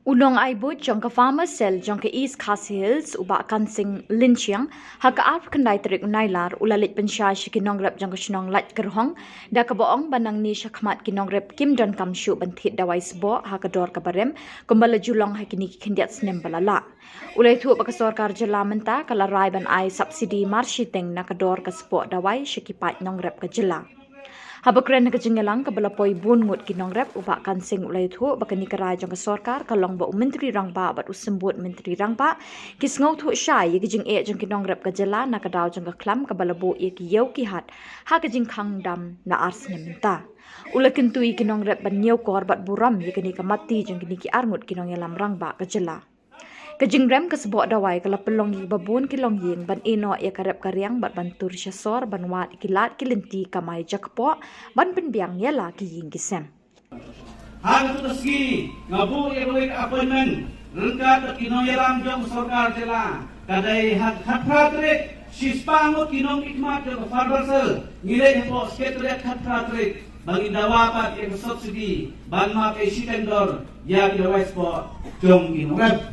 Unong aibut jong ka farmer cell jong ka East Khas Hills uba kansing Linchiang ha ka arp kendai terik unailar ulalit pensya shi kinong rep jong ka shnong lat kerhong da ka boong banang ni shakmat kinong rep kim don kam shu banthit dawai sbo ha ka dor ka barem kumbala julong ha kini kindiat snem balala ulai thu ba ka sarkar jela menta kala rai ban ai subsidi marshi teng na ka dor ka sbo dawai shikipat nong rep ka jela Habakren ka jingalang ka balapoi bun ngut kinong rep uba kansing ulai thu bakani karai jong ka sarkar kalong ba menteri rangba bat usembut menteri rangba kisngau thu shai ye jing e jong kinong rep ka jela na ka daw jong ka klam ka balabo ye ki yau ki hat ha ka jing khang dam na ars ne menta ulakin tu kinong rep ban nyau kor bat buram ye kini ka mati jong kini ki arngut kinong yalam rangba ka jela Kajing rem ke sebok dawai kala pelong yi babun kilong ying ban ino ya karep karyang bat bantur syasor ban wat kilat kilinti kamai jakpo ban penbiang yala ki ying kisem. Hal itu teski ngabu eroik appointment rengka kinong yalam jong sarkar jela kadai hak pratre sispangut kinong ikmat jong farbersel ngire hepo sekretariat hak pratre bagi dawapat yang subsidi ban ma ke shitendor ya dawai spo jong kinong rep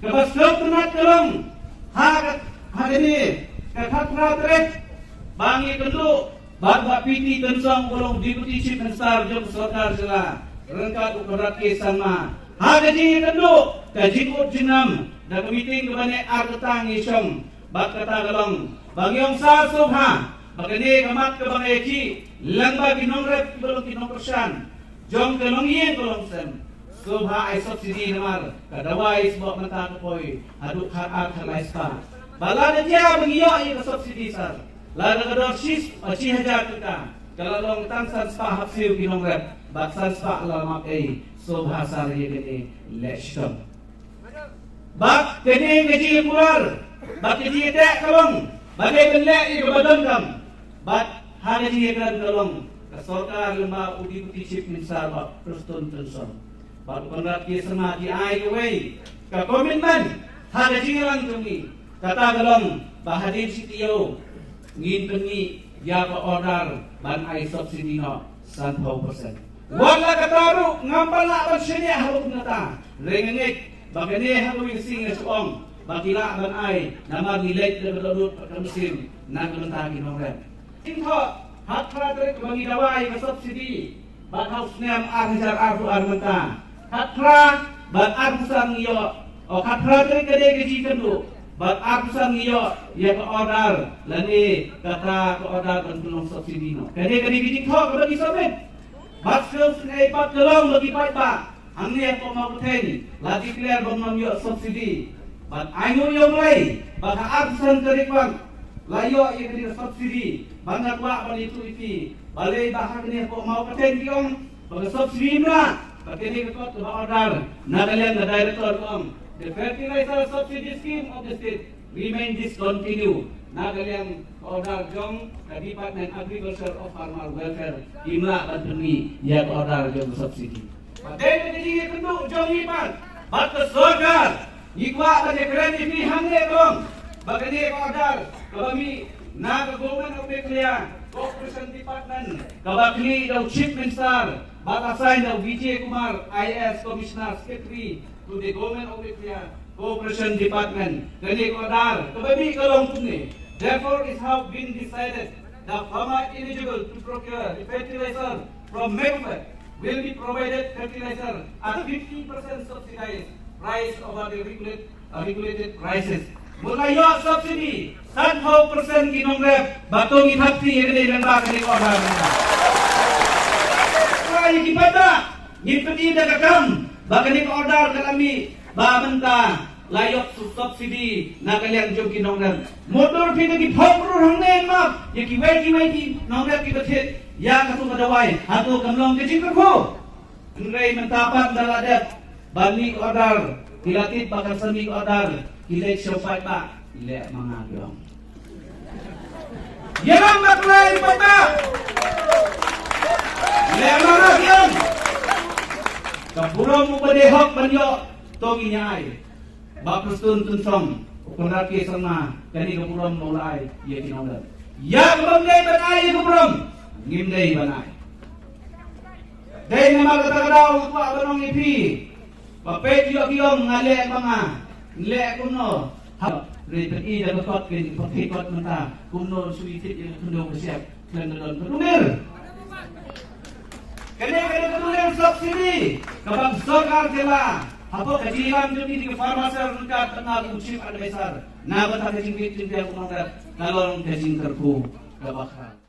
Kepas tenat kelong hak ini ketat pratre bangi kenduk Bapak piti tensong ulung deputy chief minister jom sarkar jela rengkat ukurat ke sama hagaji kenduk kajikut jinam dan meeting kebane artetang isyong bak kata galong bangyong sa subha bagani kamat ke bang eki langba kinong rep belum kinong persan jom kelong yen kelong sem subha ay subsidi namar kadawai sebab mata kepoi aduk hak halai spa balada dia mengiyo ke subsidi sar Lada kador sis 5,000 kita. Kalau long tansan spa hapsiu kinong rep, baksan spa alamak so bahasa ye gini leshtom. Bak kini ngaji pular, bak ngaji tek kalong, bagai belek ye kebadan kam. Bak hari ye kan kalong, kesorkar lemah udi putih chief minister bak terus tenson. Bak konrat ye sama di ai wei, ke komitmen hari ye lang tumi. Kata kalong bahadir sitio ngin pengi ya ka order ban ai subsidi no 100%. Wala kataru ngampala ban sini harus ngata. Rengengek bagani halu sing suong bakila ban ai nama nilai kedodut musim na kelentagi nongret. Ingho hak pratre bagi dawai ka subsidi ban haus nem arhajar arfu armenta. Hak pra ban arfusan yo o hak pratre kede gaji kendu Bat apusan iyo ya ke order lani kata ke order bentuk subsidi no. Kade bijik thok bagi sabit. Bat skills ngai pat kelong bagi pat ba. Angni ko mau ten lagi clear bang yo subsidi. Bat ainu yo mulai baka apusan kerikwan. Layo ye kedi subsidi. Bangga tua ban itu iti. Balai bahag ni ko mau ten kiong bagi subsidi na. Kade ke kot order. Nadalian the director kom. The fertilizer subsidy scheme of the state remain discontinued. Nagaliang order jong the Department Agriculture of Farmer Welfare imla bantuni ya order jong subsidy. Padahal jadi kendu jong ipan. Batas sorgar ikwa pada keren ini hangne dong. Bagani order kami na government of India Cooperation Department kabakli daw chief minister batasan daw Vijay Kumar IS Commissioner Secretary to the Government of India Cooperation Department. Kani order kababi kalong tunni. Therefore, it has been decided that farmer eligible to procure the fertilizer from member will be provided fertilizer at 50% subsidized price over the regulated prices. Mulai yo subsidi 100% kinong rep batong ithapti yene dan ba kani order. Kaya kibata ngipeti dagakam Bagani ko order kalami ba menta layok subsidi na kalian jom kinongner motor pina ki phokro hangne ma ye ki wai nongner ki bethet ya katu kadawai hatu kamlong ke jing ko ngai mentapan daladat bani order kilatit bakal semi order kilek sopai ba ile mangagong yelang maklai pata ile mangagong Kampurong mo badehok banyo tongi nyai. Bakrustun tunsong ukurat ke sama kani kampurong mulai ye kinongda. Ya kabangai banai ye kampurong ngimdai banai. Dai nama kata kadau kwa banong ipi Pape kiyo ngale mga le kuno. Repet I dan kot ke kot mata kuno suitit yang kuno bersiap dan tunir. Kene tunir subsidi kabang sarkar jela. Apa kajian jadi di farmasi dekat tengah chief advisor. Na bata kajing bitin dia kuno kalau kajing terku kabakha.